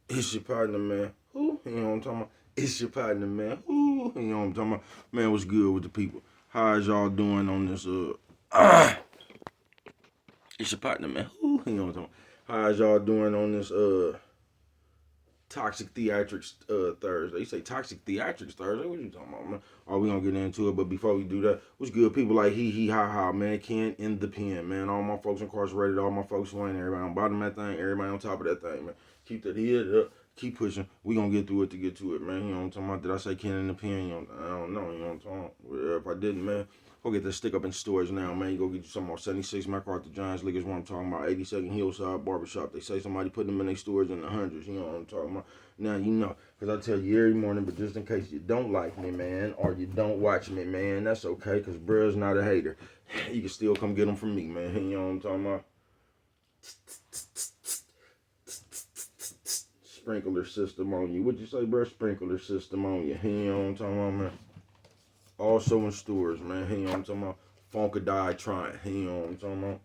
It's your partner, man. Who? You know what I'm talking about? It's your partner, man. Who? You know what I'm talking about? Man, what's good with the people? How is y'all doing on this? It's your partner, man. Who? You know what I'm talking about? How is y'all doing on this? Toxic Theatrics Thursday. You say Toxic Theatrics Thursday? What you talking about, man? Oh, we gonna get into it, but before we do that, what's good? People like he ha ha, man. Ken in the pen, man. All my folks incarcerated, all my folks who ain't, everybody on bottom of that thing, everybody on top of that thing, man. Keep that head up, keep pushing. We gonna get through it to get to it, man. You know what I'm talking about? Did I say Ken in the pen? You know, I don't know. You know what I'm talking about? Well, if I didn't, man, go get that stick up in stores now, man. You go get you some more 76 MacArthur Giants League is what I'm talking about. 82nd Hillside Barbershop. They say somebody put them in their stores in the hundreds. You know what I'm talking about? Now you know, because I tell you every morning, but just in case you don't like me, man, or you don't watch me, man, that's okay, because bruh's not a hater. You can still come get them from me, man. You know what I'm talking about? Sprinkler system on you. What you say, bruh? Sprinkler system on you. You know what I'm talking about, man? Also in stores, man. You know what I'm talking about? Funkadie trying. You know what I'm talking about?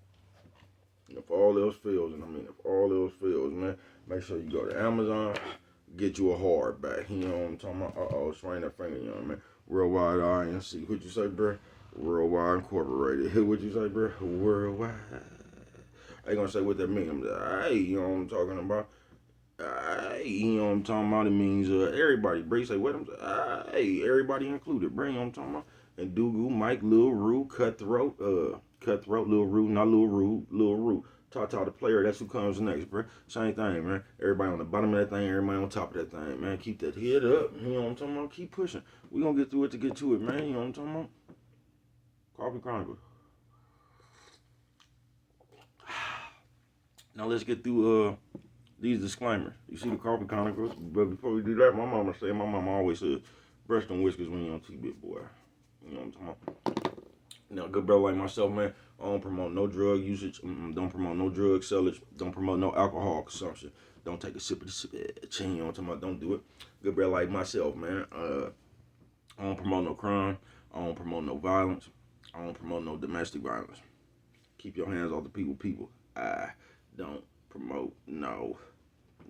If all else fails, and I mean, if all else fails, man, make sure you go to Amazon, get you a hardback. You know what I'm talking about? Strain that finger, you know what I mean? Worldwide INC. What you say, bro? Worldwide Incorporated. What you say, bro? Worldwide. I ain't gonna say what that means. Hey, you know what I'm talking about? Hey, you know what I'm talking about? It means everybody. Bray say what I'm saying. Hey, everybody included. Bray, you know what I'm talking about? And Dugu, Mike, Lil Rue, Cutthroat, Lil Rue, not Lil Rue, Lil Rue. Tata the player, that's who comes next, bro. Same thing, man. Everybody on the bottom of that thing, everybody on top of that thing, man. Keep that head up. You know what I'm talking about? Keep pushing. We gonna get through it to get to it, man. You know what I'm talking about? Coffee Chronicles. Now let's get through these disclaimers. You see the Coffee Chronicles, but before we do that, my mama always said, brush them whiskers when you're on TV, boy. You know what I'm talking about? Now, good brother like myself, man, I don't promote no drug usage. Don't promote no drug sellage. Don't promote no alcohol consumption. Don't take a sip of the chain. You know what I'm talking about? Don't do it. Good brother like myself, man. I don't promote no crime. I don't promote no violence. I don't promote no domestic violence. Keep your hands off the people. I don't promote no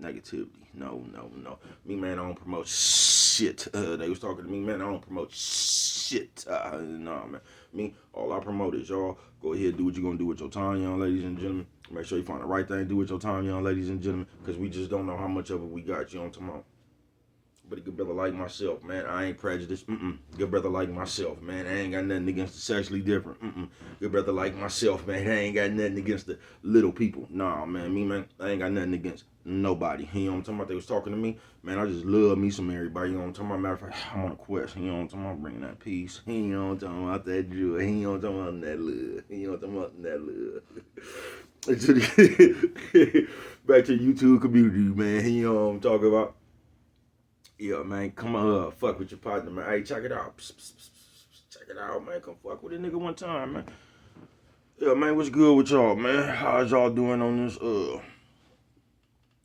negativity. No, no, no. Me, man, I don't promote shit. They was talking to me, man, I don't promote shit. No, man. Me, all I promote is y'all go ahead, do what you're going to do with your time, young ladies and gentlemen. Make sure you find the right thing to do with your time, young ladies and gentlemen, because we just don't know how much of it we got. You know what I'm talking about? But a good brother like myself, man, I ain't prejudiced. Good brother like myself, man, I ain't got nothing against the sexually different. Good brother like myself, man, I ain't got nothing against the little people. Nah, man, me, man, I ain't got nothing against nobody. You know what I'm talking about? They was talking to me, man, I just love me some everybody. You know what I'm talking about? Matter of fact, I'm on a quest. You know what I'm talking about? Bringing that peace. You know what I'm talking about? That joy. You know what I'm talking about? That love. You know what I'm talking about? That love. Back to the YouTube community, man. You know what I'm talking about? Yeah, man, come on, fuck with your partner, man. Hey, check it out. Check it out, man. Come fuck with a nigga one time, man. Yeah, man, what's good with y'all, man? How's y'all doing on this,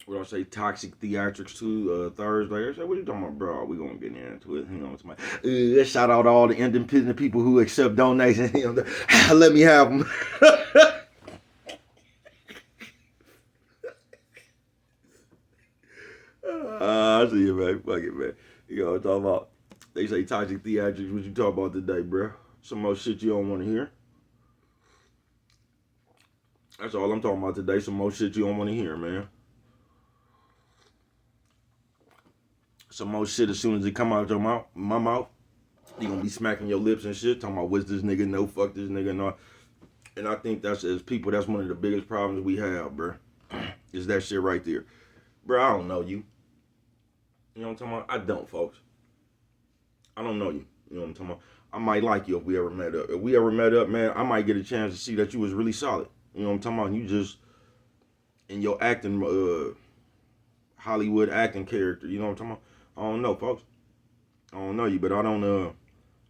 what I say, Toxic Theatrics 2, Thursday? I said, what you talking about, bro? We gonna get into it. You know, it's my, shout out to all the independent people who accept donations. You know, let me have them. I see you, man. Fuck it, man. You know what I'm talking about? They say toxic theatrics. What you talk about today, bro? Some more shit you don't want to hear. That's all I'm talking about today. Some more shit you don't want to hear, man. Some more shit as soon as it come out your mouth, my mouth, you gonna be smacking your lips and shit, talking about what's this nigga, no, fuck this nigga, no. And I think that's, as people, that's one of the biggest problems we have, bro. Is that shit right there. Bro, I don't know you. You know what I'm talking about? I don't, folks. I don't know you. You know what I'm talking about? I might like you if we ever met up. If we ever met up, man, I might get a chance to see that you was really solid. You know what I'm talking about? You just, in your acting, Hollywood acting character. You know what I'm talking about? I don't know, folks. I don't know you, but I don't,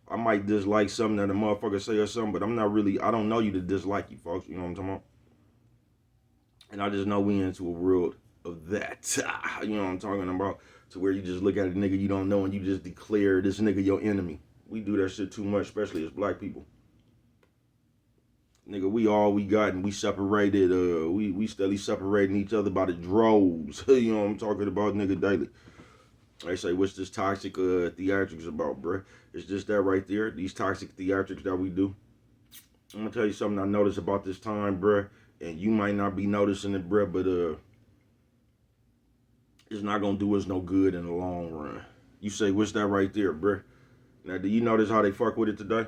I might dislike something that a motherfucker say or something, but I'm not really, I don't know you to dislike you, folks. You know what I'm talking about? And I just know we into a world of that. You know what I'm talking about? To where you just look at a nigga you don't know and you just declare this nigga your enemy. We do that shit too much, especially as black people. Nigga, we all we got, and we separated. We steadily separating each other by the droves. You know what I'm talking about, nigga, daily. They say, what's this toxic theatrics about, bruh? It's just that right there. These toxic theatrics that we do. I'm gonna tell you something I noticed about this time, bruh. And you might not be noticing it, bruh, but it's not gonna do us no good in the long run. You say, what's that right there, bruh? Now, do you notice how they fuck with it today?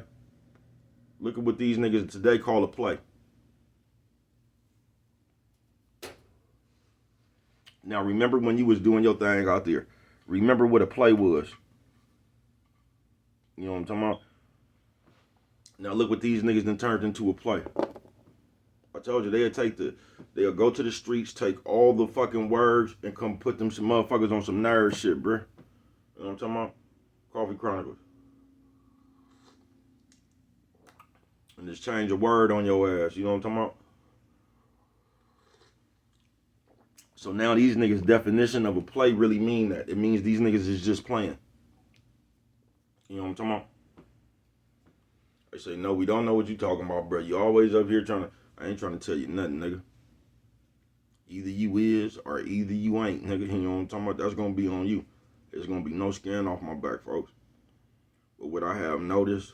Look at what these niggas today call a play. Now, remember when you was doing your thing out there. Remember what a play was. You know what I'm talking about? Now, look what these niggas done turned into a play. I told you, they'll go to the streets, take all the fucking words, and come put them some motherfuckers on some nerd shit, bruh. You know what I'm talking about? Coffee Chronicles. And just change a word on your ass. You know what I'm talking about? So now these niggas' definition of a play really mean that. It means these niggas is just playing. You know what I'm talking about? They say, no, we don't know what you talking about, bro. You always up here I ain't trying to tell you nothing, nigga. Either you is or either you ain't, nigga. You know what I'm talking about? That's going to be on you. There's going to be no skin off my back, folks. But what I have noticed,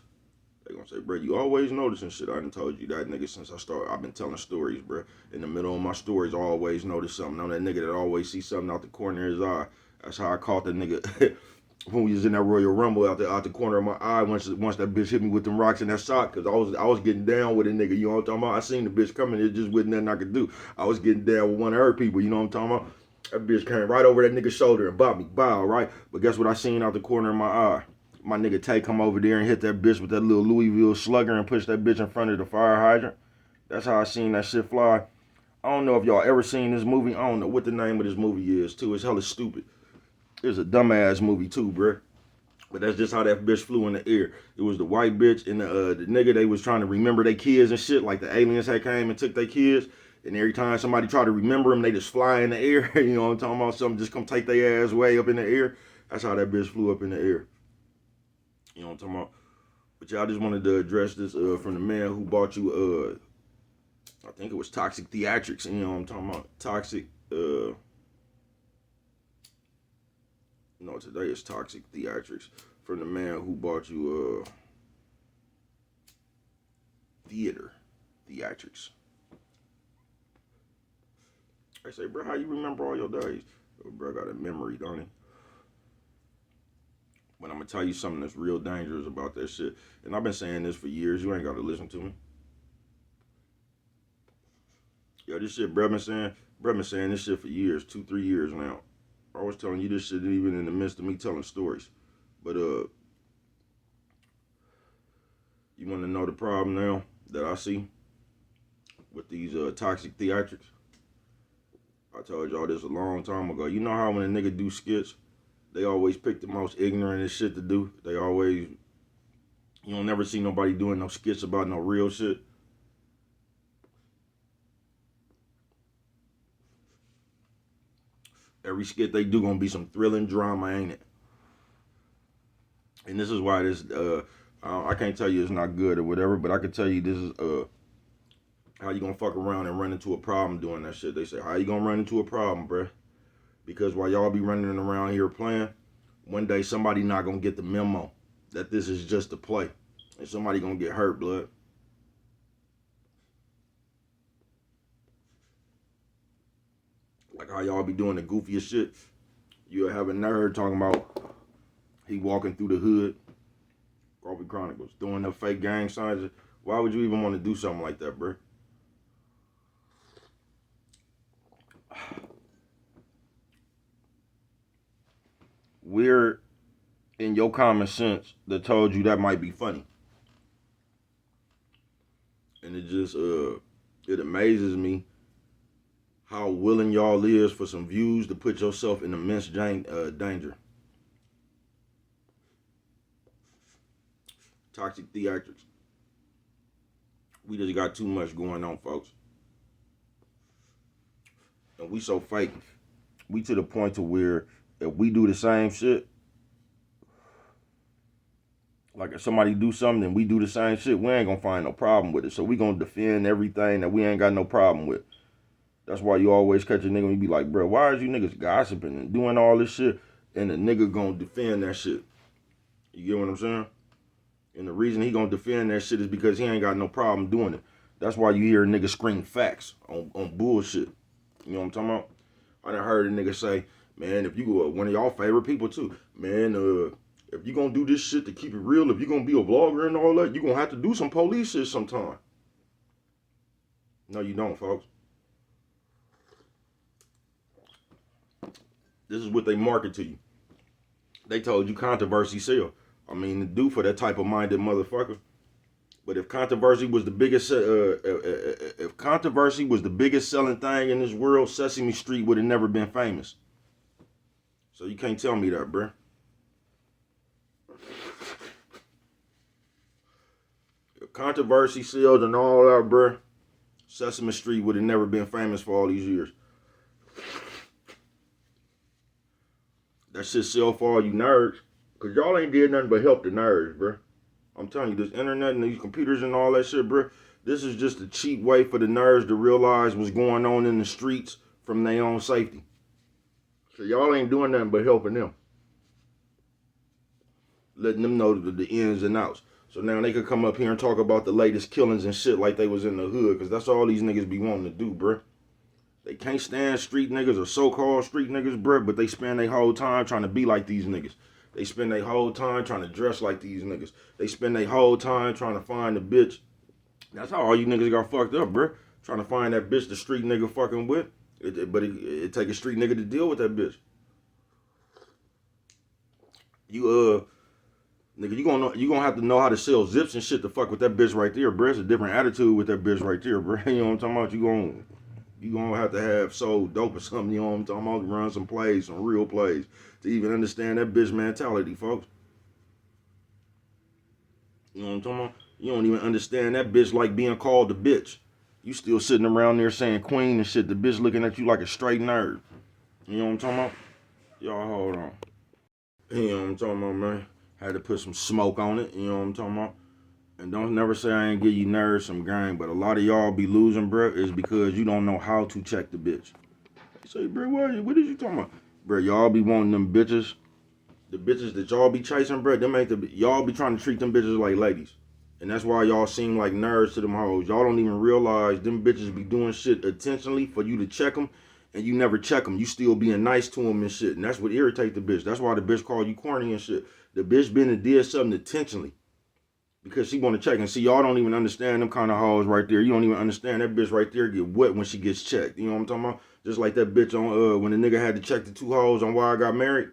they going to say, bro, you always noticing shit. I done told you that, nigga, since I started. I've been telling stories, bro. In the middle of my stories, I always notice something. I'm that nigga that always see something out the corner of his eye. That's how I caught that nigga when we was in that Royal Rumble out the corner of my eye once that bitch hit me with them rocks in that sock, because I was getting down with a nigga, you know what I'm talking about? I seen the bitch coming, it just wasn't nothing I could do. I was getting down with one of her people, you know what I'm talking about? That bitch came right over that nigga's shoulder and bopped me, bow, right? But guess what I seen out the corner of my eye? My nigga Tay come over there and hit that bitch with that little Louisville slugger and push that bitch in front of the fire hydrant. That's how I seen that shit fly. I don't know if y'all ever seen this movie. I don't know what the name of this movie is, too. It's hella stupid. It's a dumbass movie, too, bruh. But that's just how that bitch flew in the air. It was the white bitch and the nigga, they was trying to remember their kids and shit. Like the aliens had came and took their kids. And every time somebody tried to remember them, they just fly in the air. You know what I'm talking about? Something just come take their ass way up in the air. That's how that bitch flew up in the air. You know what I'm talking about? But y'all just wanted to address this from the man who bought you, I think it was Toxic Theatrics. You know what I'm talking about? Toxic, no, today is Toxic Theatrics. From the man who bought you Theatrics. I say, bro, how you remember all your days? Oh, bro, got a memory, don't he? But I'm gonna tell you something that's real dangerous about that shit. And I've been saying this for years. You ain't gotta listen to me. Yo, this shit, bro, been saying this shit for years, 2-3 years now. I was telling you this shit even in the midst of me telling stories. But you want to know the problem now that I see with these toxic theatrics? I told y'all this a long time ago. You know how when a nigga do skits, they always pick the most ignorant shit to do. They always, you don't never see nobody doing no skits about no real shit. Every skit they do gonna be some thrilling drama, ain't it? And this is why this, I can't tell you it's not good or whatever, but I can tell you this is how you gonna fuck around and run into a problem doing that shit. They say, how you gonna run into a problem, bruh? Because while y'all be running around here playing, one day somebody not gonna get the memo that this is just a play. And somebody gonna get hurt, blood. Like how y'all be doing the goofiest shit. You'll have a nerd talking about he walking through the hood, Coffee Chronicles, doing the fake gang signs. Why would you even want to do something like that, bruh? We're in your common sense that told you that might be funny. And it just it amazes me how willing y'all is for some views to put yourself in immense danger. Toxic theatrics. We just got too much going on, folks. And we so fake. We to the point to where if we do the same shit, Like if somebody do something and we do the same shit, we ain't gonna find no problem with it. So we gonna defend everything that we ain't got no problem with. That's why you always catch a nigga and you be like, bro, why is you niggas gossiping and doing all this shit? And the nigga gonna defend that shit. You get what I'm saying? And the reason he gonna defend that shit is because he ain't got no problem doing it. That's why you hear a nigga scream facts on bullshit. You know what I'm talking about? I done heard a nigga say, man, if you one of y'all favorite people too, man, if you gonna do this shit to keep it real, if you gonna be a vlogger and all that, you gonna have to do some police shit sometime. No, you don't, folks. This is what they market to you. They told you controversy sell. I mean, do for that type of minded motherfucker. But if controversy was the biggest, if controversy was the biggest selling thing in this world, Sesame Street would have never been famous. So you can't tell me that, bruh. If controversy sells and all that, bruh, Sesame Street would have never been famous for all these years. That shit sell for all you nerds, cause y'all ain't did nothing but help the nerds, bruh. I'm telling you, this internet and these computers and all that shit, bro, this is just a cheap way for the nerds to realize what's going on in the streets from their own safety. So y'all ain't doing nothing but helping them. Letting them know the ins and outs. So now they could come up here and talk about the latest killings and shit like they was in the hood, because that's all these niggas be wanting to do, bro. They can't stand street niggas or so-called street niggas, bro, but they spend their whole time trying to be like these niggas. They spend their whole time trying to dress like these niggas. They spend their whole time trying to find a bitch. That's how all you niggas got fucked up, bro. Trying to find that bitch the street nigga fucking with. But it take a street nigga to deal with that bitch. Nigga, you gonna have to know how to sell zips and shit to fuck with that bitch right there, bro. It's a different attitude with that bitch right there, bro. You know what I'm talking about? You gonna have to have sold dope or something, you know what I'm talking about? Run some plays, some real plays, to even understand that bitch mentality, folks. You know what I'm talking about? You don't even understand that bitch like being called a bitch. You still sitting around there saying queen and shit, the bitch looking at you like a straight nerd. You know what I'm talking about? Y'all hold on. You know what I'm talking about, man? Had to put some smoke on it, you know what I'm talking about? And don't never say I ain't give you nerds some game, but a lot of y'all be losing, bro, is because you don't know how to check the bitch. You say, bro, what is you talking about? Bro, y'all be wanting them bitches. The bitches that y'all be chasing, bro, them ain't y'all be trying to treat them bitches like ladies. And that's why y'all seem like nerds to them hoes. Y'all don't even realize them bitches be doing shit intentionally for you to check them, and you never check them. You still being nice to them and shit. And that's what irritate the bitch. That's why the bitch call you corny and shit. The bitch been and did something intentionally because she want to check. And see, y'all don't even understand them kind of hoes right there. You don't even understand that bitch right there get wet when she gets checked. You know what I'm talking about? Just like that bitch on when the nigga had to check the two hoes on Why I Got Married.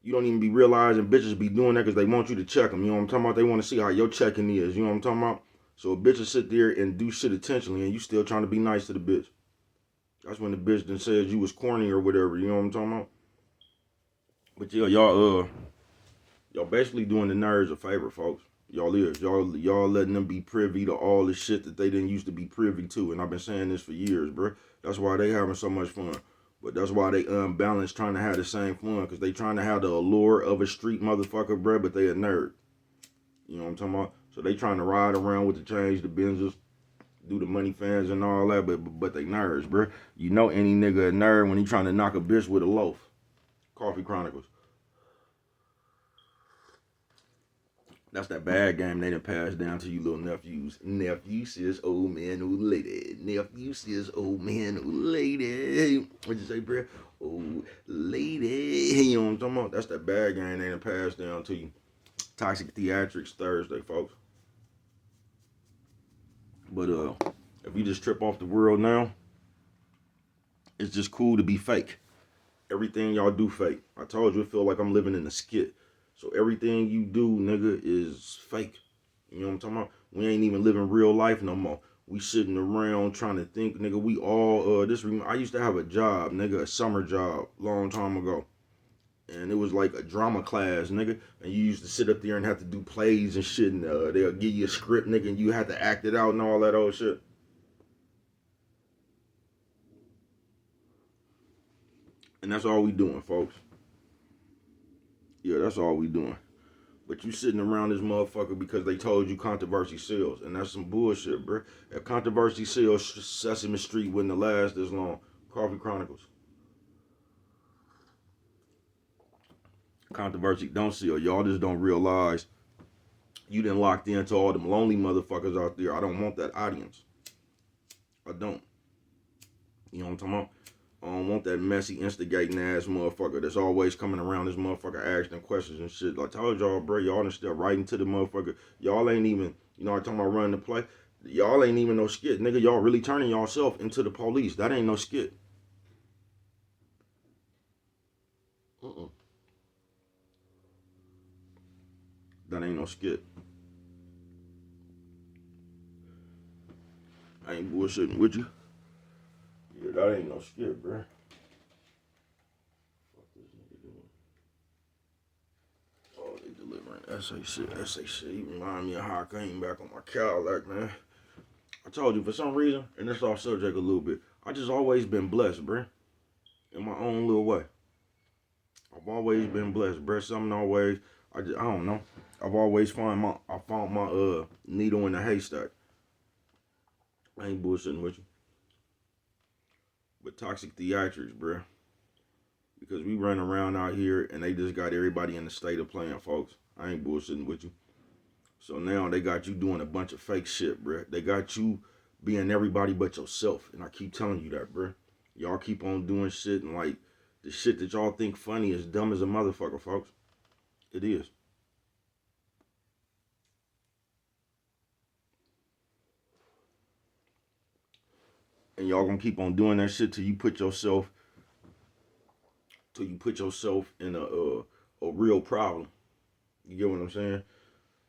You don't even be realizing bitches be doing that because they want you to check them. You know what I'm talking about? They want to see how your checking is. You know what I'm talking about? So a bitch will sit there and do shit intentionally and you still trying to be nice to the bitch. That's when the bitch then says you was corny or whatever. You know what I'm talking about? But yeah, y'all basically doing the nerds a favor, folks. Y'all letting them be privy to all the shit that they didn't used to be privy to. And I've been saying this for years, bro. That's why they having so much fun. But that's why they unbalanced trying to have the same fun. Because they trying to have the allure of a street motherfucker, bro. But they a nerd. You know what I'm talking about? So they trying to ride around with the change, the Benzes, do the money fans and all that. But they nerds, bro. You know any nigga a nerd when he trying to knock a bitch with a loaf. Coffee Chronicles. That's that bad game they done passed down to you little nephews. Nephew says old man, old lady. Nephew says old man, old lady. What'd you say, bro? Old lady. You know what I'm talking about? That's that bad game they done passed down to you. Toxic Theatrics Thursday, folks. But if you just trip off the world now, it's just cool to be fake. Everything y'all do fake. I told you it feel like I'm living in a skit. So everything you do, nigga, is fake. You know what I'm talking about? We ain't even living real life no more. We sitting around trying to think, nigga, we all, I used to have a job, nigga, a summer job, long time ago. And it was like a drama class, nigga. And you used to sit up there and have to do plays and shit. And they'll give you a script, nigga, and you had to act it out and all that old shit. And that's all we doing, folks. Yeah, that's all we doing. But you sitting around this motherfucker because they told you controversy sells, and that's some bullshit, bro. If controversy sells, Sesame Street wouldn't have lasted this long. Coffee Chronicles. Controversy don't sell. Y'all just don't realize you done locked into all them lonely motherfuckers out there. I don't want that audience. I don't. You know what I'm talking about? I don't want that messy, instigating ass motherfucker that's always coming around this motherfucker asking questions and shit. Like I told y'all, bro, y'all done still right into the motherfucker. Y'all ain't even, you know, I'm talking about running the play. Y'all ain't even no skit. Nigga, y'all really turning yourself into the police. That ain't no skit. That ain't no skit. I ain't bullshitting with you. Yeah, that ain't no skit, bro. Oh, they delivering essay shit. You remind me of how I came back on my Cadillac, man. I told you, for some reason, and this off subject a little bit, I just always been blessed, bro. In my own little way. I've always been blessed, bro. Something always, I don't know. I've always found my needle in the haystack. I ain't bullshitting with you. But toxic theatrics, bro. Because we run around out here and they just got everybody in the state of playing, folks. I ain't bullshitting with you. So now they got you doing a bunch of fake shit, bro. They got you being everybody but yourself. And I keep telling you that, bro. Y'all keep on doing shit and like the shit that y'all think funny is dumb as a motherfucker, folks. It is. And y'all gonna keep on doing that shit till you put yourself in a real problem. You get what I'm saying?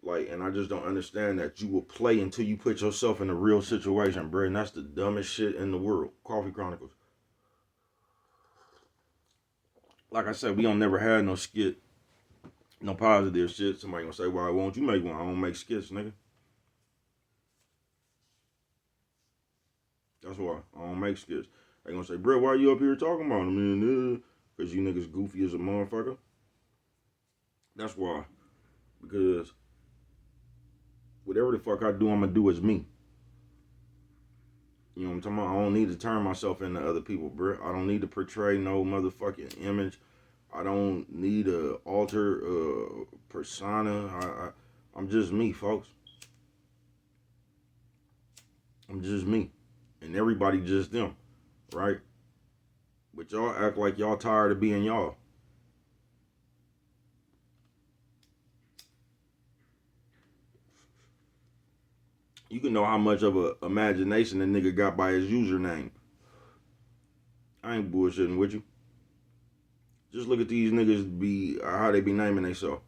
Like, and I just don't understand that you will play until you put yourself in a real situation, bro. And that's the dumbest shit in the world. Coffee Chronicles. Like I said, we don't never had no skit, no positive shit. Somebody gonna say, why won't you make one? I don't make skits, nigga. That's why I don't make skits. They gonna say, bro, why you up here talking about them? Because you niggas goofy as a motherfucker. That's why. Because whatever the fuck I do, I'm gonna do as me. You know what I'm talking about? I don't need to turn myself into other people, bro. I don't need to portray no motherfucking image. I don't need to alter persona. I'm just me, folks. I'm just me. And everybody just them, right? But y'all act like y'all tired of being y'all. You can know how much of a imagination a nigga got by his username. I ain't bullshitting with you. Just look at these niggas be how they be naming themselves.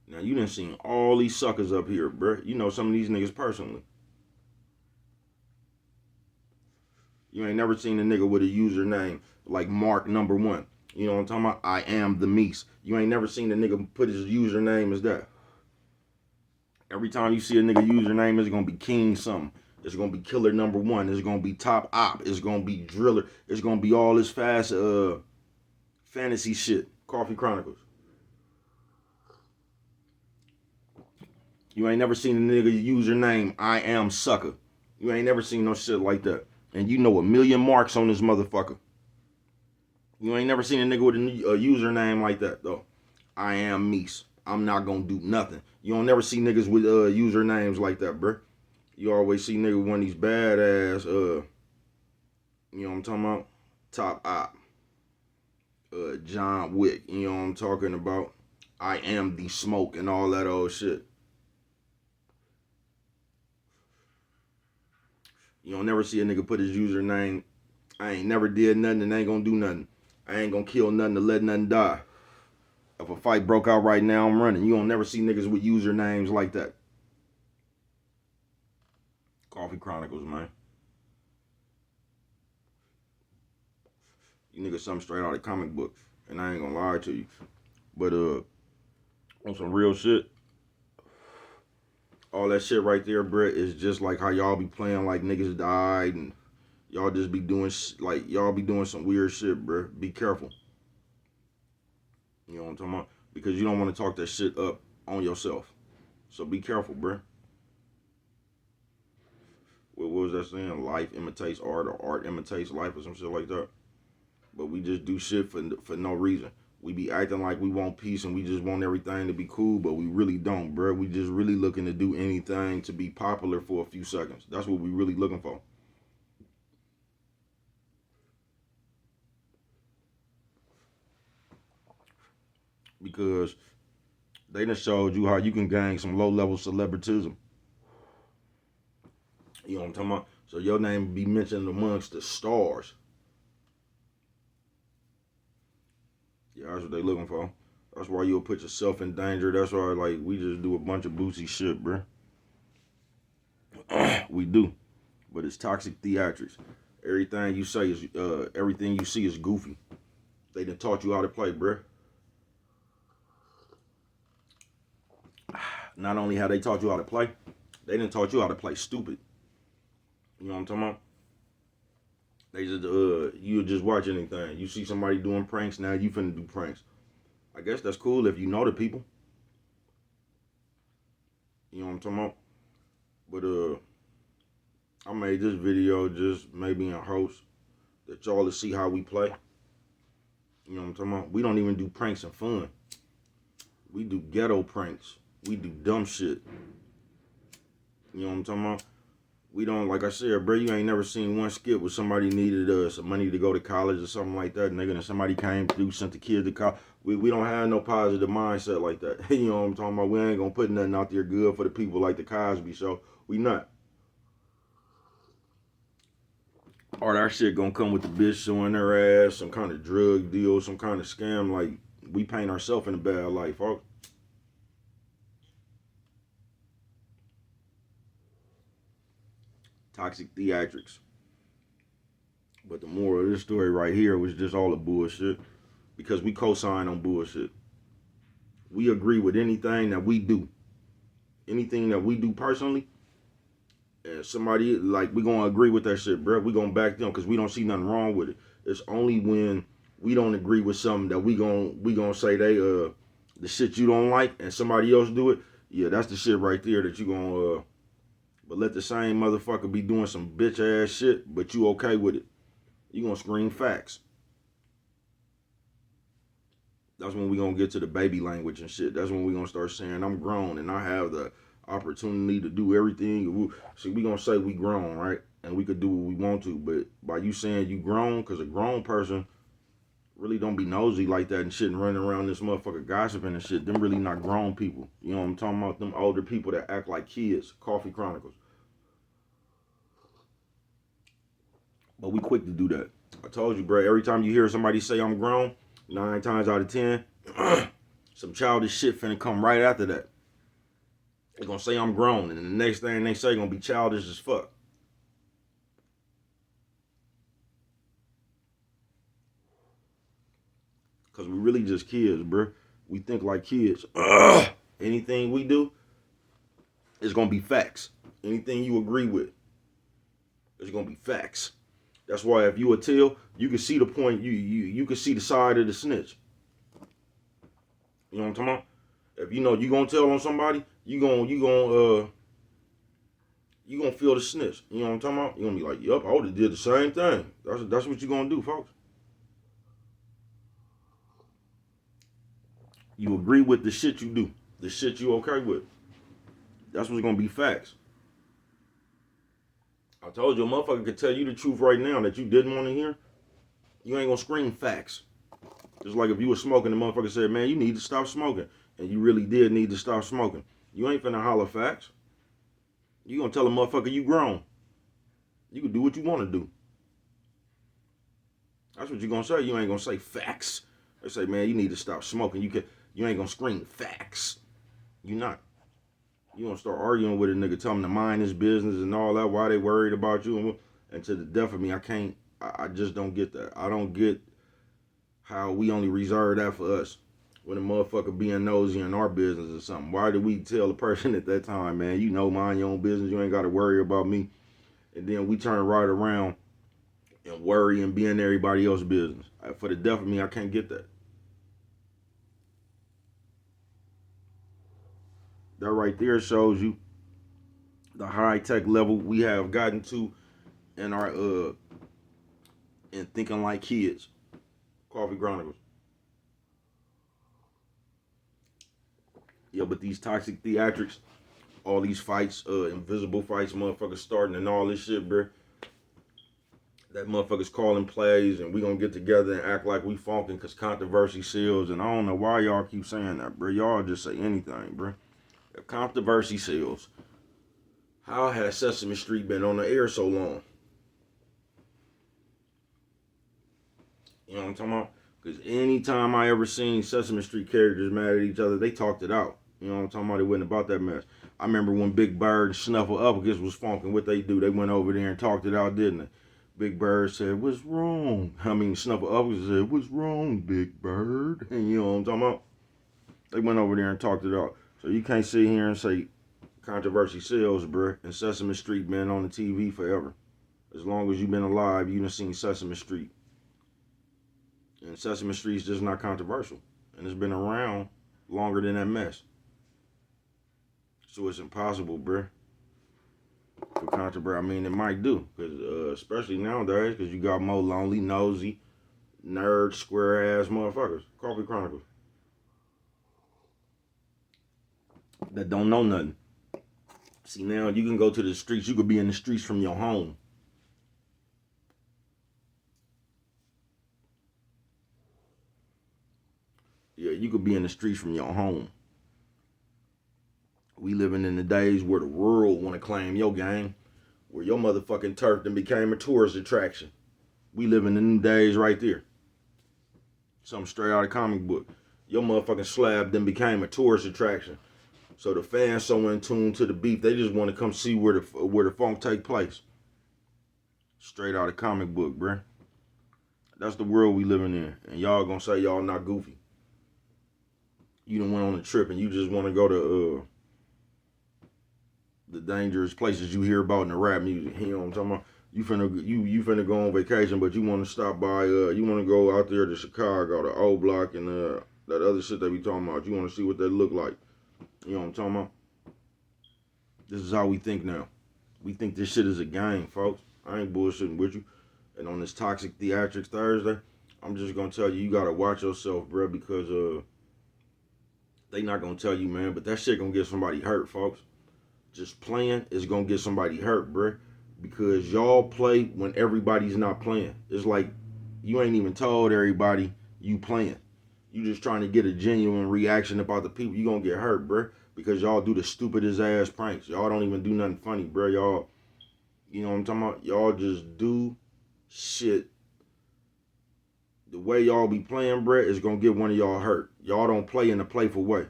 Now you done seen all these suckers up here, bruh. You know some of these niggas personally. You ain't never seen a nigga with a username like Mark number 1. You know what I'm talking about? I am the Meese. You ain't never seen a nigga put his username as that. Every time you see a nigga username, it's gonna be King something. It's gonna be Killer number 1. It's gonna be Top Op. It's gonna be Driller. It's gonna be all this fast fantasy shit. Coffee Chronicles. You ain't never seen a nigga username I am sucker. You ain't never seen no shit like that. And you know a million marks on this motherfucker. You ain't never seen a nigga with a username like that though. I am Meese. I'm not gonna do nothing. You don't never see niggas with usernames like that, bruh. You always see niggas with one of these badass, you know what I'm talking about? Top Op, John Wick. You know what I'm talking about? I am the smoke and all that old shit. You don't never see a nigga put his username. I ain't never did nothing and ain't gonna do nothing. I ain't gonna kill nothing to let nothing die. If a fight broke out right now, I'm running. You don't never see niggas with usernames like that. Coffee Chronicles, man. You niggas something straight out of comic book. And I ain't gonna lie to you. But on some real shit, all that shit right there, bruh, is just like how y'all be playing like niggas died and y'all just be doing like y'all be doing some weird shit, bruh. Be careful. You know what I'm talking about? Because you don't want to talk that shit up on yourself. So be careful, bruh. What was that saying? Life imitates art, or art imitates life, or some shit like that. But we just do shit for no reason. We be acting like we want peace and we just want everything to be cool, but we really don't, bruh. We just really looking to do anything to be popular for a few seconds. That's what we really looking for. Because they done showed you how you can gain some low-level celebritism. You know what I'm talking about? So your name be mentioned amongst the stars. Yeah, that's what they looking for. That's why you'll put yourself in danger. That's why, like, we just do a bunch of boozy shit, bruh. We do. But it's toxic theatrics. Everything you say is, everything you see is goofy. They done taught you how to play, bruh. Not only have they taught you how to play, they done taught you how to play stupid. You know what I'm talking about? They just, you just watch anything. You see somebody doing pranks, now you finna do pranks. I guess that's cool if you know the people. You know what I'm talking about? But, I made this video just maybe in hopes that y'all to see how we play. You know what I'm talking about? We don't even do pranks and fun. We do ghetto pranks. We do dumb shit. You know what I'm talking about? We don't, like I said, bro, you ain't never seen one skit where somebody needed some money to go to college or something like that, nigga, and somebody came through, sent the kid to college. We don't have no positive mindset like that. You know what I'm talking about? We ain't gonna put nothing out there good for the people like the Cosby Show. We not. Or our shit gonna come with the bitch showing their ass, some kind of drug deal, some kind of scam. Like, we paint ourselves in a bad light, folks. Toxic theatrics. But the moral of this story right here was just all the bullshit. Because we co-sign on bullshit. We agree with anything that we do. Anything that we do personally, and somebody, like, we gonna agree with that shit, bro. We gonna back them because we don't see nothing wrong with it. It's only when we don't agree with something that we gonna say the shit you don't like and somebody else do it. Yeah, that's the shit right there that you gonna but let the same motherfucker be doing some bitch ass shit, but you okay with it. You gonna scream facts. That's when we gonna get to the baby language and shit. That's when we gonna start saying I'm grown and I have the opportunity to do everything. See, we gonna say we grown, right? And we could do what we want to, but by you saying you grown, because a grown person really don't be nosy like that and shit and running around this motherfucker gossiping and shit. Them really not grown people. You know what I'm talking about? Them older people that act like kids. Coffee Chronicles. But we quick to do that. I told you, bro, every time you hear somebody say I'm grown, 9 times out of 10, some childish shit finna come right after that. They're gonna say I'm grown, and the next thing they say gonna be childish as fuck. Cause we really just kids, bro. We think like kids. Anything we do is gonna be facts. Anything you agree with is gonna be facts. That's why if you a tell, you can see the point. You can see the side of the snitch. You know what I'm talking about? If you know you gonna tell on somebody, you gonna feel the snitch. You know what I'm talking about? You gonna be like, yup, I would have did the same thing. That's what you gonna do, folks. You agree with the shit you do, the shit you okay with. That's what's gonna be facts. I told you, a motherfucker could tell you the truth right now that you didn't want to hear. You ain't gonna scream facts. Just like if you were smoking, the motherfucker said, man, you need to stop smoking. And you really did need to stop smoking. You ain't finna holler facts. You gonna tell a motherfucker you grown. You can do what you want to do. That's what you gonna say. You ain't gonna say facts. They say, man, you need to stop smoking. You ain't gonna scream facts. You not. You gonna start arguing with a nigga, tell him to mind his business and all that. Why they worried about you? And to the death of me, I just don't get that. I don't get how we only reserve that for us. When a motherfucker being nosy in our business or something. Why did we tell the person at that time, man, you know, mind your own business. You ain't got to worry about me. And then we turn right around and worry and be in everybody else's business. For the death of me, I can't get that. That right there shows you the high tech level we have gotten to in our in thinking like kids. Coffee Chronicles. Yeah, but these toxic theatrics, all these fights, invisible fights, motherfuckers starting and all this shit, bro. That motherfuckers calling plays and we gonna get together and act like we funkin' cause controversy sells. And I don't know why y'all keep saying that, bro. Y'all just say anything, bro. If controversy sells, how has Sesame Street been on the air so long? You know what I'm talking about? Because anytime I ever seen Sesame Street characters mad at each other, they talked it out. You know what I'm talking about? It wasn't about that mess. I remember when Big Bird and Snuffle Uppercuts was funkin', what they do? They went over there and talked it out, didn't they? Big Bird said, "What's wrong?" I mean, Snuffle Uppercuts said, "What's wrong, Big Bird?" And you know what I'm talking about? They went over there and talked it out. So you can't sit here and say controversy sells, bruh, and Sesame Street been on the TV forever. As long as you've been alive, you done seen Sesame Street. And Sesame Street's just not controversial. And it's been around longer than that mess. So it's impossible, bruh, for controversy. I mean, it might do. Cause, especially nowadays, because you got more lonely, nosy, nerd, square-ass motherfuckers. Coffee Chronicles. That don't know nothing. See, now you can go to the streets. You could be in the streets from your home. Yeah, you could be in the streets from your home. We living in the days where the world want to claim your game, where your motherfucking turf then became a tourist attraction. We living in them days right there. Something straight out of comic book. Your motherfucking slab then became a tourist attraction. So the fans so in tune to the beef, they just want to come see where the funk take place. Straight out of comic book, bruh. That's the world we living in. And y'all gonna say y'all not goofy. You done went on a trip and you just want to go to the dangerous places you hear about in the rap music. You know what I'm talking about? You finna go on vacation, but you want to stop by. You want to go out there to Chicago, the O Block, and that other shit they be talking about. You want to see what they look like. You know what I'm talking about? This is how we think now. We think this shit is a game, folks. I ain't bullshitting with you. And on this Toxic Theatrics Thursday, I'm just gonna tell you, you gotta watch yourself, bro, because they not gonna tell you, man, but that shit gonna get somebody hurt, folks. Just playing is gonna get somebody hurt, bro, because y'all play when everybody's not playing. It's like you ain't even told everybody you playing. You just trying to get a genuine reaction about the people. You gonna get hurt, bro, because y'all do the stupidest ass pranks. Y'all don't even do nothing funny, bro. Y'all, you know what I'm talking about? Y'all just do shit. The way y'all be playing, bro, is gonna get one of y'all hurt. Y'all don't play in a playful way.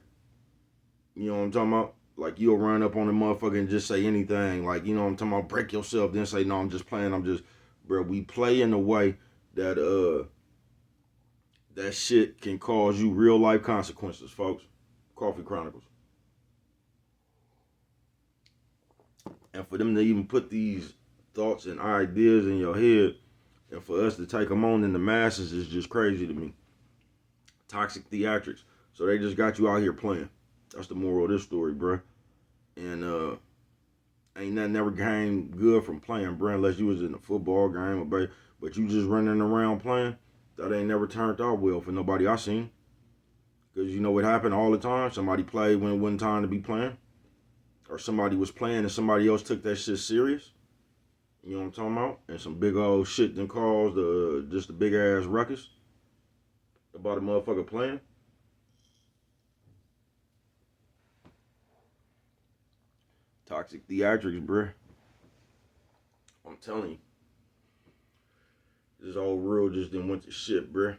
You know what I'm talking about? Like, you'll run up on the motherfucker and just say anything. Like, you know what I'm talking about? Break yourself, then say, no, I'm just playing. Bro, we play in a way that, that shit can cause you real life consequences, folks. Coffee Chronicles. And for them to even put these thoughts and ideas in your head, and for us to take them on in the masses is just crazy to me. Toxic Theatrics. So they just got you out here playing. That's the moral of this story, bruh. And ain't nothing ever came good from playing, bruh, unless you was in a football game or but you just running around playing. That ain't never turned out well for nobody I seen. Because you know what happened all the time? Somebody played when it wasn't time to be playing. Or somebody was playing and somebody else took that shit serious. You know what I'm talking about? And some big old shit then caused just a big ass ruckus about a motherfucker playing. Toxic Theatrics, bruh. I'm telling you. This whole world just done went to shit, bruh.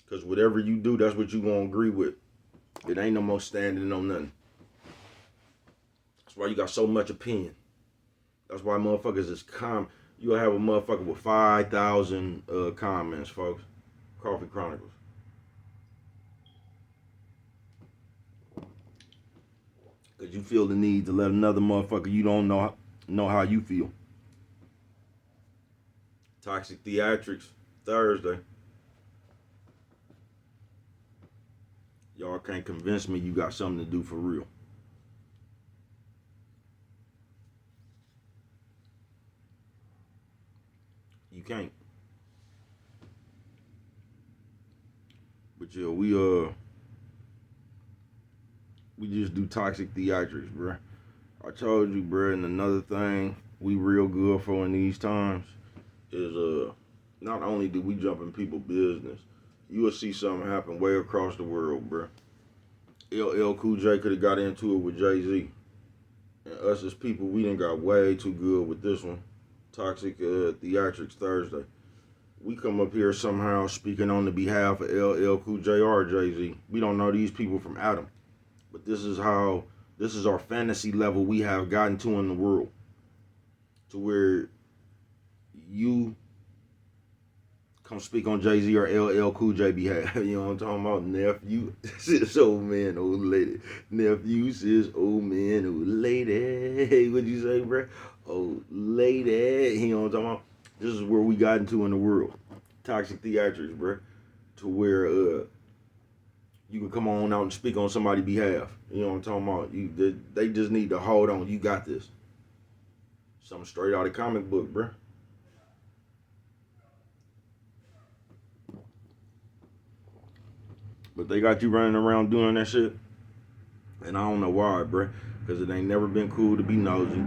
Because whatever you do, that's what you gonna agree with. It ain't no more standing on nothing. That's why you got so much opinion. That's why motherfuckers is You'll have a motherfucker with 5,000 comments, folks. Coffee Chronicles. Because you feel the need to let another motherfucker you don't know how you feel. Toxic Theatrics Thursday. Y'all can't convince me you got something to do for real. can't. But yeah, we just do toxic theatrics, bruh. I told you, bruh, and another thing we real good for in these times is not only do we jump in people's business, you will see something happen way across the world, bruh. LL Cool J could have got into it with Jay-Z. And us as people, we done got way too good with this one. Toxic Theatrics Thursday. We come up here somehow speaking on the behalf of LL Cool J or Jay-Z. We don't know these people from Adam. But this is our fantasy level we have gotten to in the world. To where you come speak on Jay-Z or LL Cool J behalf. You know what I'm talking about? Nephew says old man, old lady. Nephew says old man, old lady. Hey, what'd you say, bro? Old lady. You know what I'm talking about? This is where we got into in the world. Toxic theatrics, bro. To where you can come on out and speak on somebody's behalf. You know what I'm talking about? They just need to hold on. You got this. Something straight out of comic book, bro. But they got you running around doing that shit. And I don't know why, bro. Because it ain't never been cool to be nosy.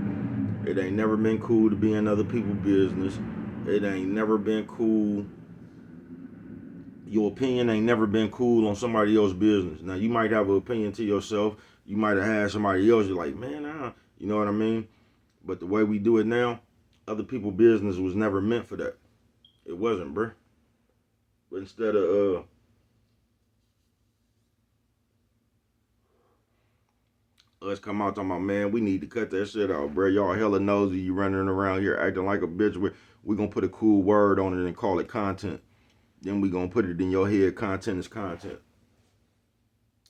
It ain't never been cool to be in other people's business. It ain't never been cool. Your opinion ain't never been cool on somebody else's business. Now, you might have an opinion to yourself. You might have had somebody else. You're like, man, you know what I mean? But the way we do it now, other people's business was never meant for that. It wasn't, bro. But instead of, us come out talking about, man, we need to cut that shit out, bro. Y'all hella nosy. You running around here acting like a bitch. We're going to put a cool word on it and call it content. Then we going to put it in your head. Content is content.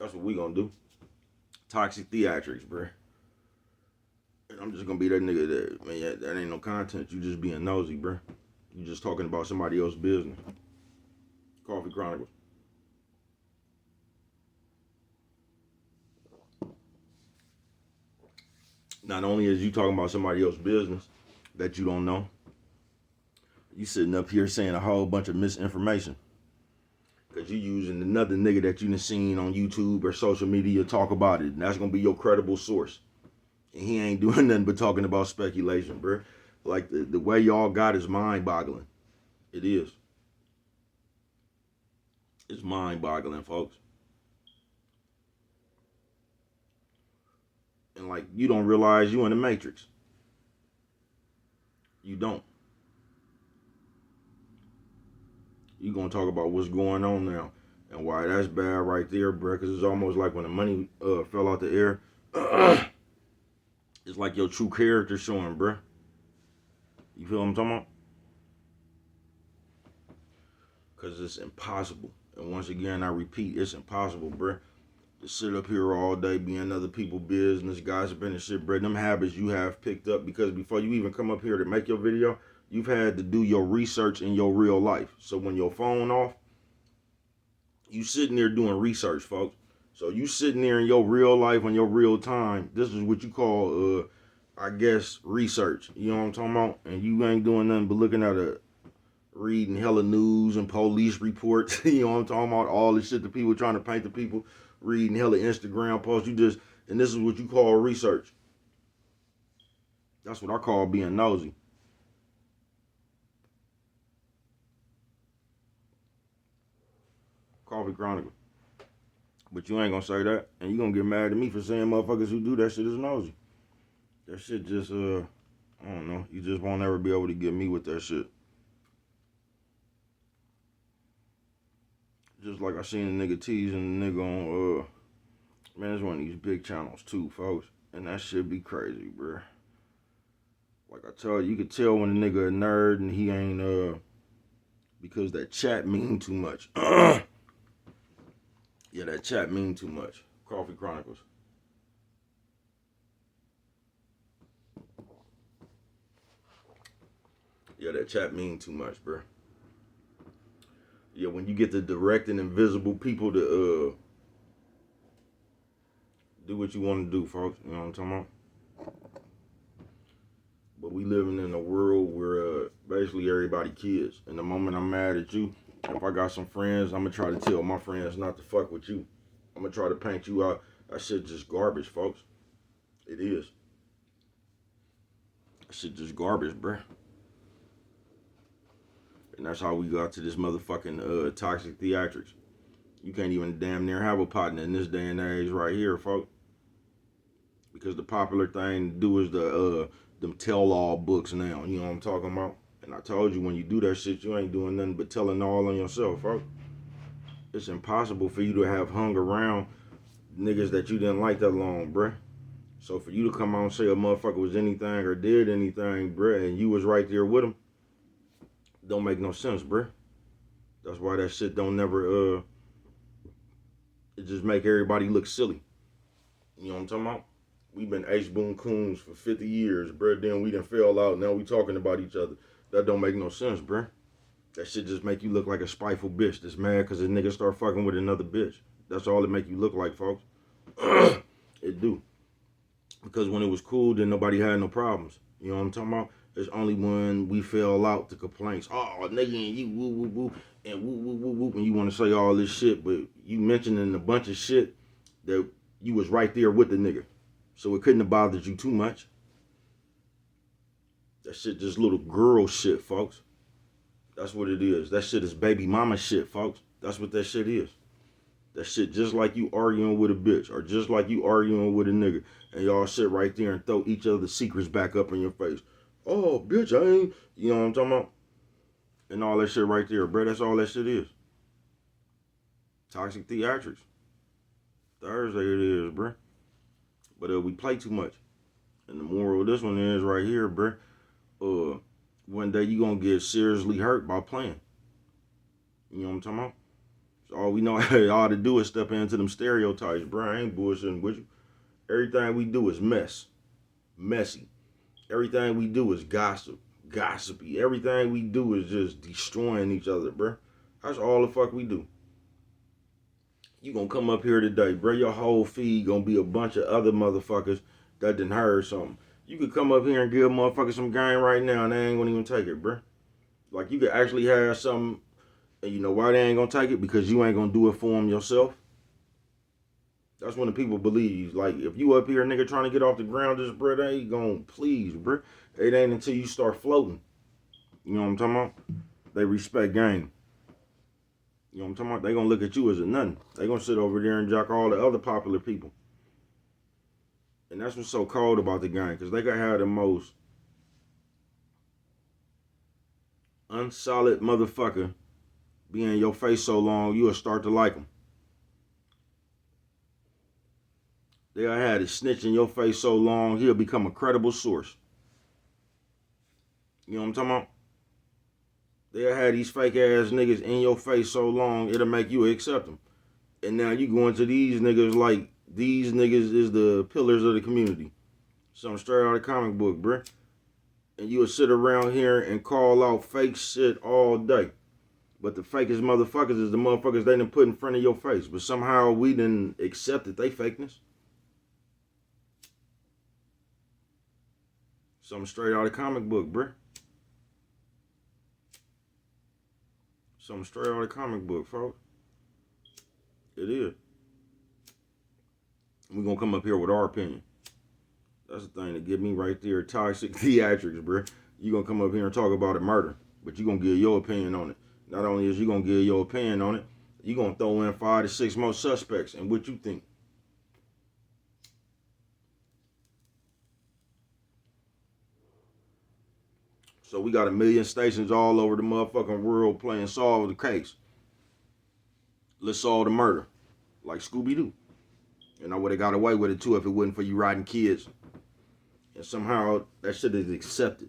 That's what we going to do. Toxic theatrics, bro. And I'm just going to be that nigga that, man, that ain't no content. You just being nosy, bro. You just talking about somebody else's business. Coffee Chronicles. Not only is you talking about somebody else's business that you don't know, you sitting up here saying a whole bunch of misinformation. Because you using another nigga that you done seen on YouTube or social media talk about it. And that's going to be your credible source. And he ain't doing nothing but talking about speculation, bro. Like, the way y'all got is mind-boggling. It is. It's mind-boggling, folks. And, like, you don't realize you in the Matrix. You don't. You gonna talk about what's going on now and why that's bad right there, bro. Because it's almost like when the money fell out the air. It's like your true character showing, bro. You feel what I'm talking about? Because it's impossible. And once again, I repeat, it's impossible, bro. To sit up here all day, be in other people's business, gossiping and shit, bro. Them habits you have picked up because before you even come up here to make your video, you've had to do your research in your real life. So when your phone off, you sitting there doing research, folks. So you sitting there in your real life, on your real time. This is what you call, I guess, research. You know what I'm talking about? And you ain't doing nothing but looking at reading hella news and police reports. You know what I'm talking about? All the shit that people trying to paint the people. Reading hella Instagram posts. And this is what you call research. That's what I call being nosy. Coffee Chronicle. But you ain't gonna say that. And you gonna get mad at me for saying motherfuckers who do that shit is nosy. That shit just, I don't know. You just won't ever be able to get me with that shit. Just like I seen a nigga teasing a nigga on, man, it's one of these big channels too, folks. And that shit be crazy, bruh. Like I told you, you could tell when a nigga a nerd and he ain't, because that chat mean too much. Yeah, that chat mean too much. Coffee Chronicles. Yeah, that chat mean too much, bruh. Yeah, when you get the direct and invisible people to do what you want to do, folks. You know what I'm talking about? But we living in a world where basically everybody kids. And the moment I'm mad at you, if I got some friends, I'm gonna try to tell my friends not to fuck with you. I'm gonna try to paint you out. That shit just garbage, folks. It is. That shit just garbage, bruh. And that's how we got to this motherfucking toxic theatrics. You can't even damn near have a partner in this day and age right here, folks. Because the popular thing to do is them tell-all books now. You know what I'm talking about? And I told you, when you do that shit, you ain't doing nothing but telling all on yourself, folks. It's impossible for you to have hung around niggas that you didn't like that long, bruh. So for you to come out and say a motherfucker was anything or did anything, bruh, and you was right there with him, don't make no sense, bruh. That's why that shit don't never, it just make everybody look silly. You know what I'm talking about? We've been H-Boon Coons for 50 years, bruh. Then we done fell out. Now we talking about each other. That don't make no sense, bruh. That shit just make you look like a spiteful bitch that's mad because a nigga start fucking with another bitch. That's all it make you look like, folks. It do. Because when it was cool, then nobody had no problems. You know what I'm talking about? It's only when we fell out the complaints. Oh, nigga, and you woo woo woo and woo woo woo woo, and you want to say all this shit, but you mentioning a bunch of shit that you was right there with the nigga. So it couldn't have bothered you too much. That shit just little girl shit, folks. That's what it is. That shit is baby mama shit, folks. That's what that shit is. That shit just like you arguing with a bitch or just like you arguing with a nigga. And y'all sit right there and throw each other's secrets back up in your face. Oh, bitch, I ain't. You know what I'm talking about? And all that shit right there, bro. That's all that shit is. Toxic theatrics. Thursday it is, bro. But we play too much. And the moral of this one is right here, bruh. One day you gonna get seriously hurt by playing. You know what I'm talking about? So all we know all to do is step into them stereotypes, bruh. I ain't bullshitting with you. Everything we do is messy. Everything we do is gossipy. Everything we do is just destroying each other, bruh. That's all the fuck we do. You gonna come up here today, bro. Your whole feed gonna be a bunch of other motherfuckers that done heard something. You could come up here and give motherfuckers some game right now and they ain't gonna even take it, bro. Like, you could actually have something, and you know why they ain't gonna take it? Because you ain't gonna do it for them yourself. That's when the people believe. Like, if you up here, nigga, trying to get off the ground, just, bro, they ain't gonna please, bro. It ain't until you start floating. You know what I'm talking about? They respect game. You know what I'm talking about? They gonna look at you as a nothing. They gonna sit over there and jock all the other popular people. And that's what's so cold about the game, because they gotta have the most unsolid motherfucker be in your face so long, you'll start to like them. They'll have it snitch in your face so long, he'll become a credible source. You know what I'm talking about? They'll have these fake ass niggas in your face so long, it'll make you accept them. And now you go into these niggas like these niggas is the pillars of the community. Something straight out of the comic book, bruh. And you'll sit around here and call out fake shit all day. But the fakest motherfuckers is the motherfuckers they done put in front of your face. But somehow we done accepted they fakeness. Something straight out of the comic book, bruh. Something straight out of the comic book, folks. It is. We're going to come up here with our opinion. That's the thing that get me right there. Toxic theatrics, bruh. You're going to come up here and talk about a murder. But you're going to give your opinion on it. Not only is you going to give your opinion on it, you're going to throw in 5 to 6 more suspects and what you think. So we got 1 million stations all over the motherfucking world playing solve the case. Let's solve the murder. Like Scooby-Doo. And I would have got away with it too if it wasn't for you riding kids. And somehow that shit is accepted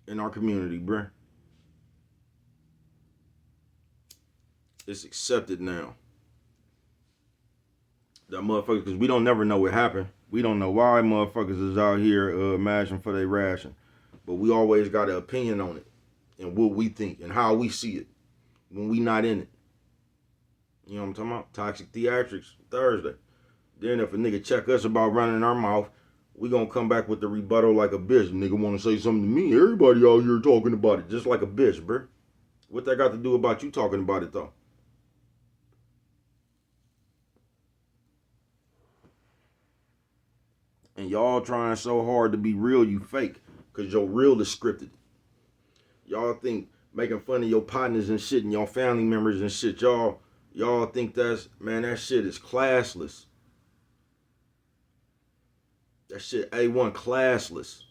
in our community, bruh. It's accepted now. That motherfuckers, because we don't never know what happened. We don't know why motherfuckers is out here mashing for their ration. But we always got an opinion on it. And what we think and how we see it. When we not in it. You know what I'm talking about? Toxic theatrics Thursday. Then if a nigga check us about running our mouth, we gonna come back with the rebuttal like a bitch. Nigga wanna say something to me. Everybody out here talking about it just like a bitch, bruh. What that got to do about you talking about it, though? And y'all trying so hard to be real, you fake. Because your real is scripted. Y'all think making fun of your partners and shit and your family members and shit, y'all think that's, man, that shit is classless. That shit A1 classless.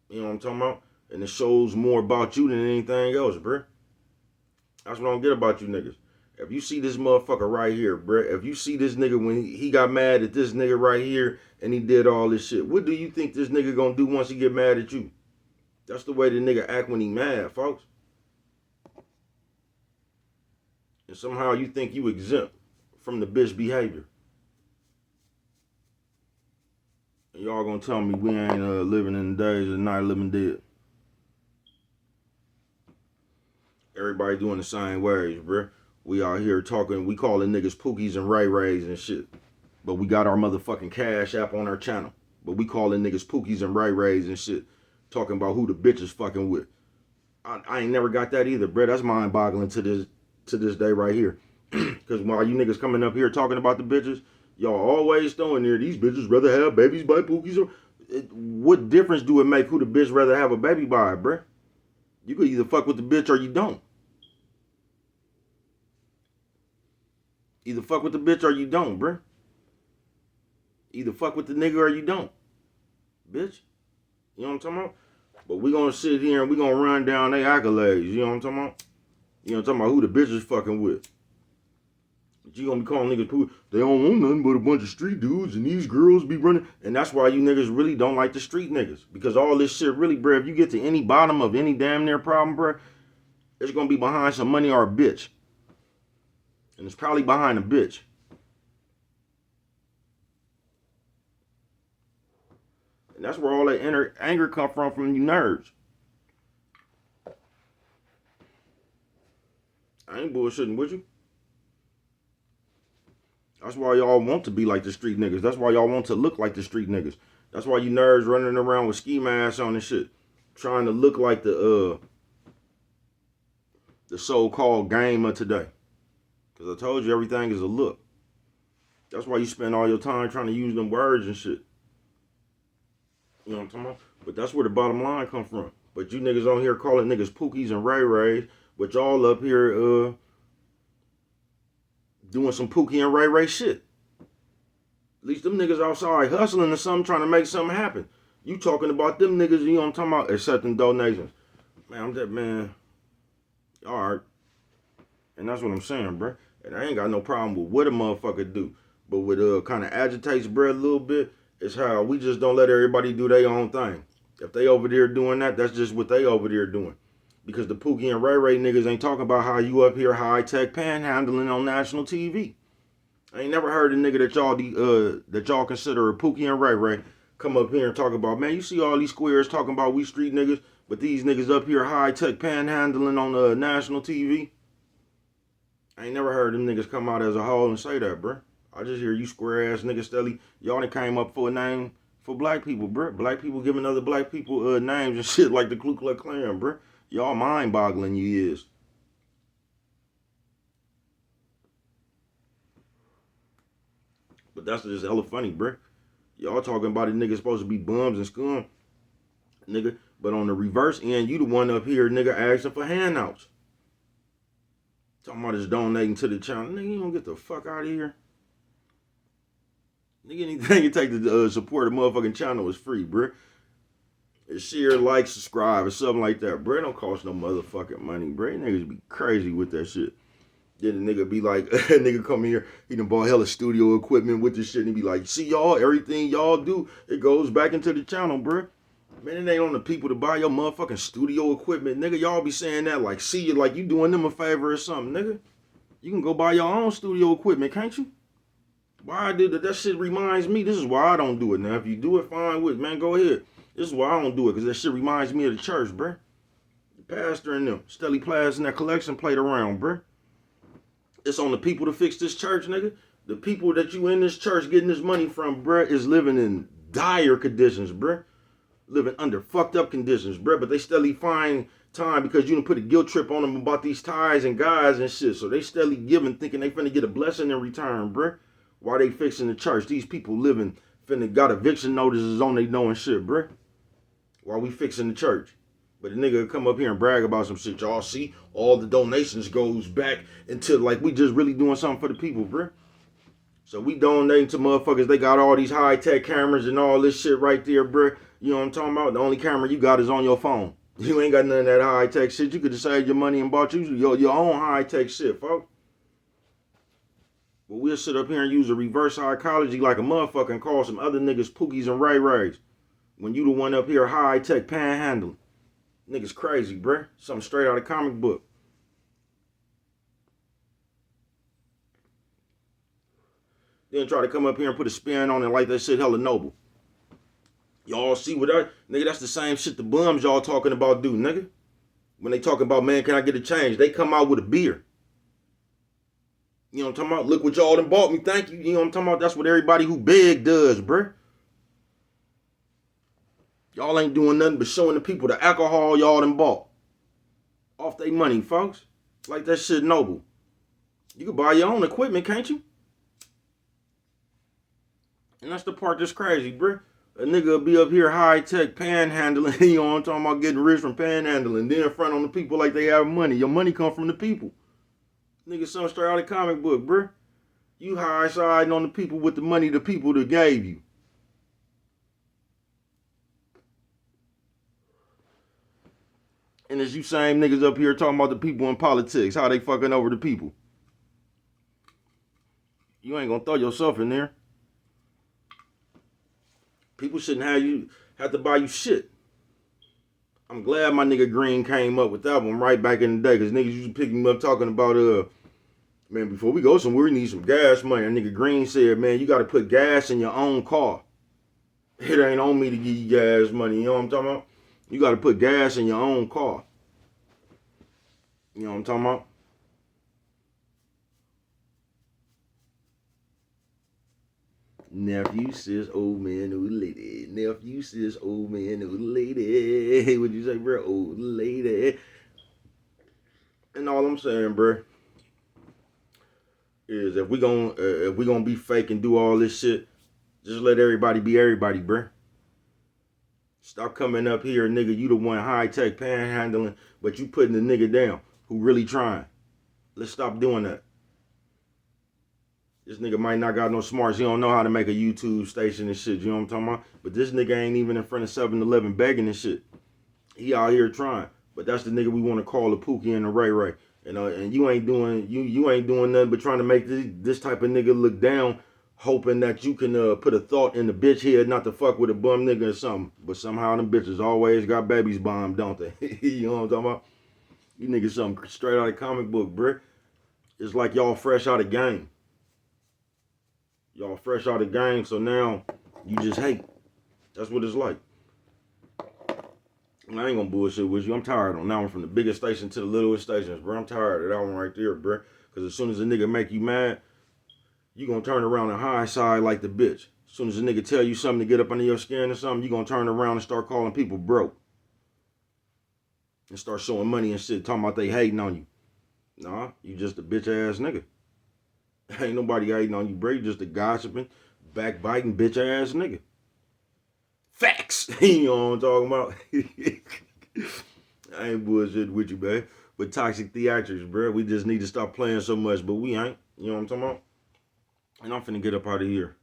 You know what I'm talking about? And it shows more about you than anything else, bruh. That's what I don't get about you niggas. If you see this motherfucker right here, bruh, if you see this nigga when he got mad at this nigga right here and he did all this shit, what do you think this nigga gonna do once he get mad at you? That's the way the nigga act when he mad, folks. And somehow you think you exempt from the bitch behavior. And y'all gonna tell me we ain't living in the days of the night living dead. Everybody doing the same ways, bruh. We out here talking, we calling niggas Pookies and Ray Rays and shit. But we got our motherfucking Cash App on our channel. But we calling niggas Pookies and Ray Rays and shit. Talking about who the bitch is fucking with. I ain't never got that either, bruh. That's mind boggling to this day right here. Cause while you niggas coming up here talking about the bitches, y'all always throwing there, these bitches rather have babies by Pookies or... What difference do it make who the bitch rather have a baby by, bruh? You could either fuck with the bitch or you don't. Either fuck with the bitch or you don't, bruh. Either fuck with the nigga or you don't. Bitch. You know what I'm talking about? But we gonna sit here and we gonna run down their accolades. You know what I'm talking about? You know what I'm talking about? Who the bitch is fucking with. But you gonna be calling niggas poo. They don't want nothing but a bunch of street dudes and these girls be running. And that's why you niggas really don't like the street niggas. Because all this shit really, bruh, if you get to any bottom of any damn near problem, bruh, it's gonna be behind some money or a bitch. And it's probably behind a bitch. And that's where all that inner anger come from you nerds. I ain't bullshitting with you. That's why y'all want to be like the street niggas. That's why y'all want to look like the street niggas. That's why you nerds running around with ski masks on and shit. Trying to look like the so-called game of today. Because I told you everything is a look. That's why you spend all your time trying to use them words and shit. You know what I'm talking about? But that's where the bottom line come from. But you niggas on here calling niggas Pookies and Ray Rays, but y'all up here doing some Pookie and Ray Ray shit. At least them niggas outside hustling or something, trying to make something happen. You talking about them niggas, you know what I'm talking about, accepting donations. Man, I'm just, man, alright. And that's what I'm saying, bruh. And I ain't got no problem with what a motherfucker do. But what kind of agitates bruh a little bit is how we just don't let everybody do their own thing. If they over there doing that, that's just what they over there doing. Because the Pookie and Ray Ray niggas ain't talking about how you up here high-tech panhandling on national TV. I ain't never heard a nigga that y'all consider a Pookie and Ray Ray come up here and talk about, man, you see all these squares talking about we street niggas, but these niggas up here high-tech panhandling on national TV. I ain't never heard them niggas come out as a whole and say that, bruh. I just hear you square ass niggas steadily. Y'all done came up for a name for black people, bruh. Black people giving other black people names and shit like the Ku Klux Klan, bruh. Y'all mind boggling you is. But that's just hella funny, bruh. Y'all talking about it, niggas supposed to be bums and scum, nigga. But on the reverse end, you the one up here, nigga, asking for handouts. Talking about is donating to the channel. Nigga, you don't get the fuck out of here. Nigga, anything you take to support a motherfucking channel is free, bruh. Share, like, subscribe, or something like that, bruh. It don't cost no motherfucking money, bruh. Niggas be crazy with that shit. Then the nigga be like, nigga come here, he done bought hella studio equipment with this shit, and he be like, see y'all, everything y'all do, it goes back into the channel, bruh. Man, it ain't on the people to buy your motherfucking studio equipment, nigga. Y'all be saying that like, see you, like you doing them a favor or something, nigga. You can go buy your own studio equipment, can't you? Why I did that? That shit reminds me. This is why I don't do it. Now, if you do it, fine with it, man. Go ahead. This is why I don't do it, because that shit reminds me of the church, bruh. The pastor and them, steady plasting that collection plate around, bruh. It's on the people to fix this church, nigga. The people that you in this church getting this money from, bruh, is living in dire conditions, bruh. Living under fucked up conditions, bruh. But they steadily find time because you done put a guilt trip on them about these ties and guys and shit. So they steadily giving, thinking they finna get a blessing in return, bruh. While they fixing the church, these people living finna got eviction notices on they knowing shit, bruh. While we fixing the church. But the nigga come up here and brag about some shit. Y'all see, all the donations goes back into like we just really doing something for the people, bruh. So we donating to motherfuckers. They got all these high-tech cameras and all this shit right there, bruh. You know what I'm talking about? The only camera you got is on your phone. You ain't got none of that high-tech shit. You could have saved your money and bought you your own high-tech shit, folks. But we'll sit up here and use a reverse psychology like a motherfucker and call some other niggas pookies and ray-rays. When you the one up here high-tech panhandling. Niggas crazy, bruh. Something straight out of comic book. Then try to come up here and put a spin on it like that shit hella noble. Y'all see what nigga, that's the same shit the bums y'all talking about do, nigga. When they talking about, man, can I get a change? They come out with a beer. You know what I'm talking about? Look what y'all done bought me, thank you. You know what I'm talking about? That's what everybody who big does, bruh. Y'all ain't doing nothing but showing the people the alcohol y'all done bought. Off they money, folks. Like that shit noble. You can buy your own equipment, can't you? And that's the part that's crazy, bruh. A nigga will be up here high-tech panhandling. You know what I'm talking about? Getting rich from panhandling. Then in front on the people like they have money. Your money come from the people. Nigga, something straight out of comic book, bruh. You high-siding on the people with the money the people that gave you. And it's you same niggas up here talking about the people in politics. How they fucking over the people. You ain't gonna throw yourself in there. People shouldn't have to buy you shit. I'm glad my nigga Green came up with that one right back in the day, because niggas used to pick me up talking about, man, before we go somewhere, we need some gas money. And nigga Green said, man, you got to put gas in your own car. It ain't on me to give you gas money. You know what I'm talking about? You got to put gas in your own car. You know what I'm talking about? Nephew says, old man, old lady. Nephew says, old man, old lady. Hey, what'd you say, bro? Old lady. And all I'm saying, bro, is if we gonna be fake and do all this shit, just let everybody be everybody, bro. Stop coming up here, nigga. You the one high-tech panhandling, but you putting the nigga down who really trying. Let's stop doing that. This nigga might not got no smarts. He don't know how to make a YouTube station and shit. You know what I'm talking about? But this nigga ain't even in front of 7-Eleven begging and shit. He out here trying. But that's the nigga we want to call a Pookie and a Ray Ray. And you ain't doing nothing but trying to make this type of nigga look down, hoping that you can put a thought in the bitch head not to fuck with a bum nigga or something. But somehow them bitches always got babies bombed, don't they? You know what I'm talking about? You niggas something straight out of comic book, bruh. It's like y'all fresh out of game. Y'all fresh out of game, so now you just hate. That's what it's like. I ain't gonna bullshit with you. I'm tired on that one, from the biggest station to the littlest stations, bro. I'm tired of that one right there, bro. Because as soon as a nigga make you mad, you gonna turn around and high side like the bitch. As soon as a nigga tell you something to get up under your skin or something, you gonna turn around and start calling people broke. And start showing money and shit, talking about they hating on you. Nah, you just a bitch ass nigga. Ain't nobody hating on you, bro. You just a gossiping, backbiting, bitch ass nigga. Facts. You know what I'm talking about? I ain't bullshitting with you, man. But toxic theatrics, bro. We just need to stop playing so much, but we ain't. You know what I'm talking about? And I'm finna get up out of here.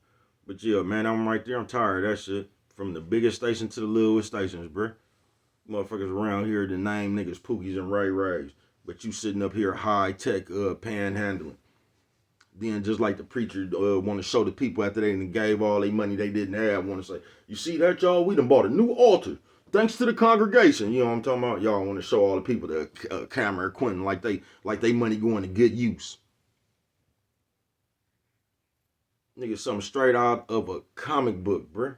But yeah, man, I'm right there. I'm tired of that shit. From the biggest station to the littlest stations, bro. Motherfuckers around here that name niggas Pookies and Ray Rays. But you sitting up here high-tech panhandling. Then just like the preacher want to show the people after they gave all their money they didn't have, want to say, you see that, y'all? We done bought a new altar. Thanks to the congregation. You know what I'm talking about? Y'all want to show all the people the camera equipment like they money going to good use. Nigga, something straight out of a comic book, bruh.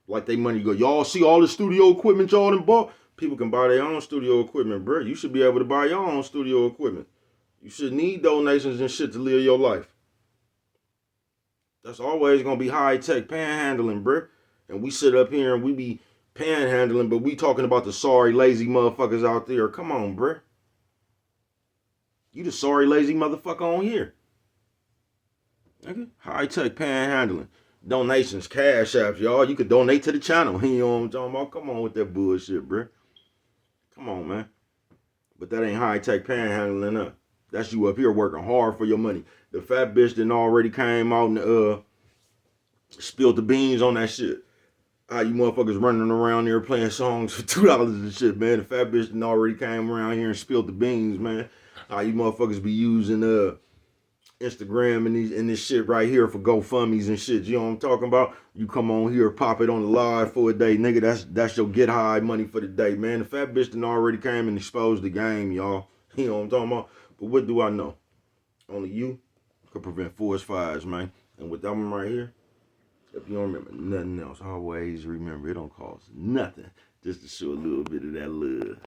Like they money go, y'all see all the studio equipment y'all done bought? People can buy their own studio equipment, bruh. You should be able to buy your own studio equipment. You should need donations and shit to live your life. That's always gonna be high tech panhandling, bruh. And we sit up here and we be panhandling, but we talking about the sorry, lazy motherfuckers out there. Come on, bruh. You the sorry, lazy motherfucker on here. Okay. High tech panhandling. Donations, cash apps, y'all. You could donate to the channel. You know what I'm talking about? Come on with that bullshit, bruh. Come on, man. But that ain't high tech panhandling, huh? That's you up here working hard for your money. The fat bitch that already came out and spilled the beans on that shit. How you motherfuckers running around there playing songs for $2 and shit, man. The fat bitch that already came around here and spilled the beans, man. How you motherfuckers be using Instagram and this shit right here for GoFundMe's and shit. You know what I'm talking about? You come on here, pop it on the live for a day, nigga. That's your get high money for the day, man. The fat bitch that already came and exposed the game, y'all. You know what I'm talking about? But what do I know? Only you could prevent forest fires, man. And with that one right here, if you don't remember nothing else, always remember it don't cost nothing just to show a little bit of that love.